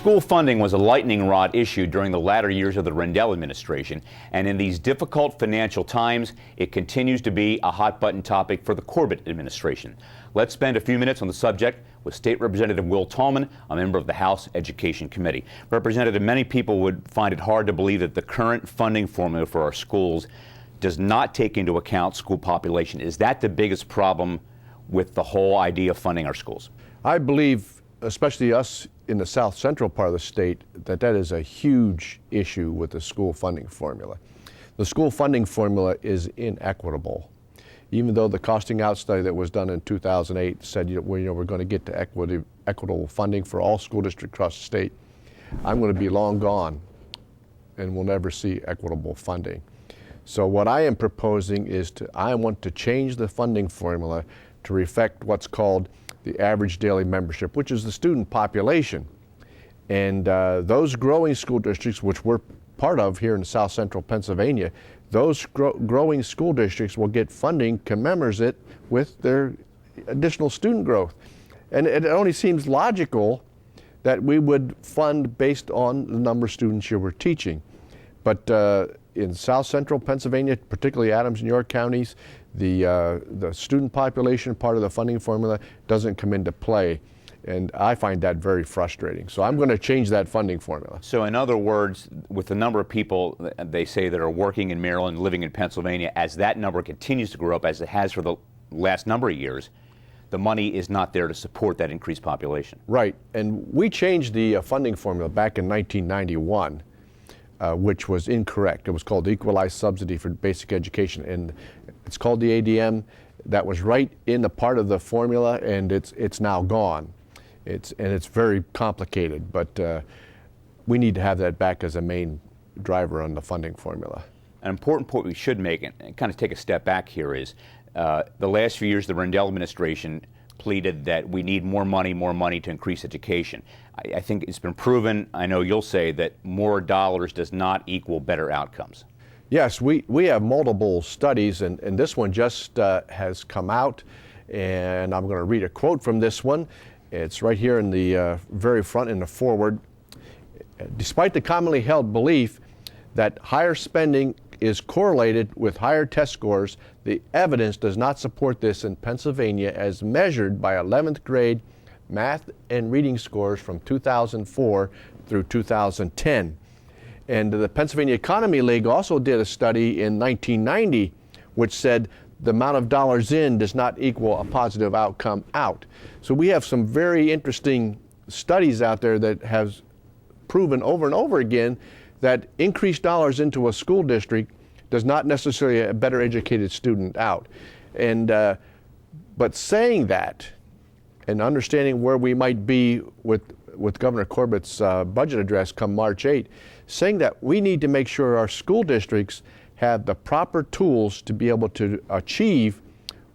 School funding was a lightning rod issue during the latter years of the Rendell administration, and in these difficult financial times, it continues to be a hot-button topic for the Corbett administration. Let's spend a few minutes on the subject with State Representative Will Tallman, a member of the House Education Committee. Representative, many people would find it hard to believe that the current funding formula for our schools does not take into account school population. Is that the biggest problem with the whole idea of funding our schools? I believe, especially us in the south central part of the state, that is a huge issue with the school funding formula. The school funding formula is inequitable. Even though the costing out study that was done in 2008 said we're going to get to equitable funding for all school districts across the state, I'm going to be long gone and we'll never see equitable funding. So what I am proposing is I want to change the funding formula to reflect what's called the average daily membership, which is the student population. And those growing school districts, which we're part of here in south central Pennsylvania, those growing school districts will get funding commensurate with their additional student growth. And it only seems logical that we would fund based on the number of students you were teaching. But in south central Pennsylvania, particularly Adams and York counties, the student population part of the funding formula doesn't come into play. And I find that very frustrating. So I'm going to change that funding formula. So in other words, with the number of people, they say, that are working in Maryland, living in Pennsylvania, as that number continues to grow up, as it has for the last number of years, the money is not there to support that increased population. Right. And we changed the funding formula back in 1991, which was incorrect. It was called the Equalized Subsidy for Basic Education, and it's called the ADM. That was right in the part of the formula, and it's now gone. It's very complicated, but we need to have that back as a main driver on the funding formula. An important point we should make, and kind of take a step back here, is the last few years the Rendell administration pleaded that we need more money to increase education. I think it's been proven, I know you'll say, that more dollars does not equal better outcomes. Yes, we have multiple studies, and this one just has come out, and I'm going to read a quote from this one. It's right here in the very front in the forward. Despite the commonly held belief that higher spending is correlated with higher test scores, the evidence does not support this in Pennsylvania as measured by 11th grade math and reading scores from 2004 through 2010. And the Pennsylvania Economy League also did a study in 1990 which said the amount of dollars in does not equal a positive outcome out. So we have some very interesting studies out there that has proven over and over again that increased dollars into a school district does not necessarily a better educated student out. And but saying that and understanding where we might be with Governor Corbett's budget address come March 8, saying that we need to make sure our school districts have the proper tools to be able to achieve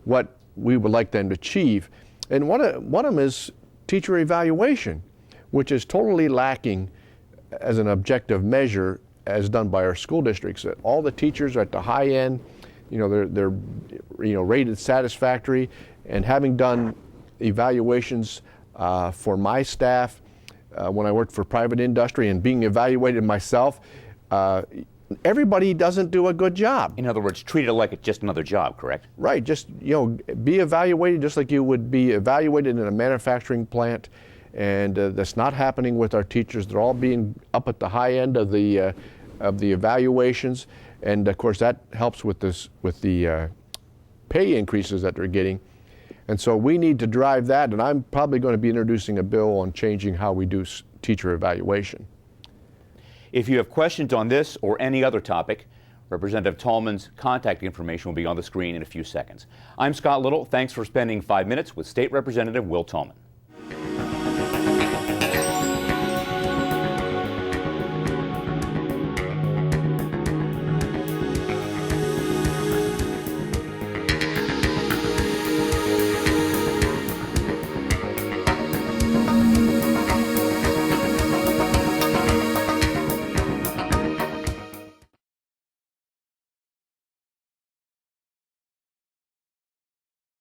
what we would like them to achieve. And one of them is teacher evaluation, which is totally lacking as an objective measure as done by our school districts. That all the teachers are at the high end, they're rated satisfactory, and having done evaluations for my staff when I worked for private industry and being evaluated myself, everybody doesn't do a good job. In other words, treat it like it's just another job, correct? Right, just be evaluated just like you would be evaluated in a manufacturing plant, and that's not happening with our teachers. They're all being up at the high end of the evaluations, and of course that helps with the pay increases that they're getting. And so we need to drive that, and I'm probably going to be introducing a bill on changing how we do teacher evaluation. If you have questions on this or any other topic, Representative Tallman's contact information will be on the screen in a few seconds. I'm Scott Little. Thanks for spending 5 minutes with State Representative Will Tallman.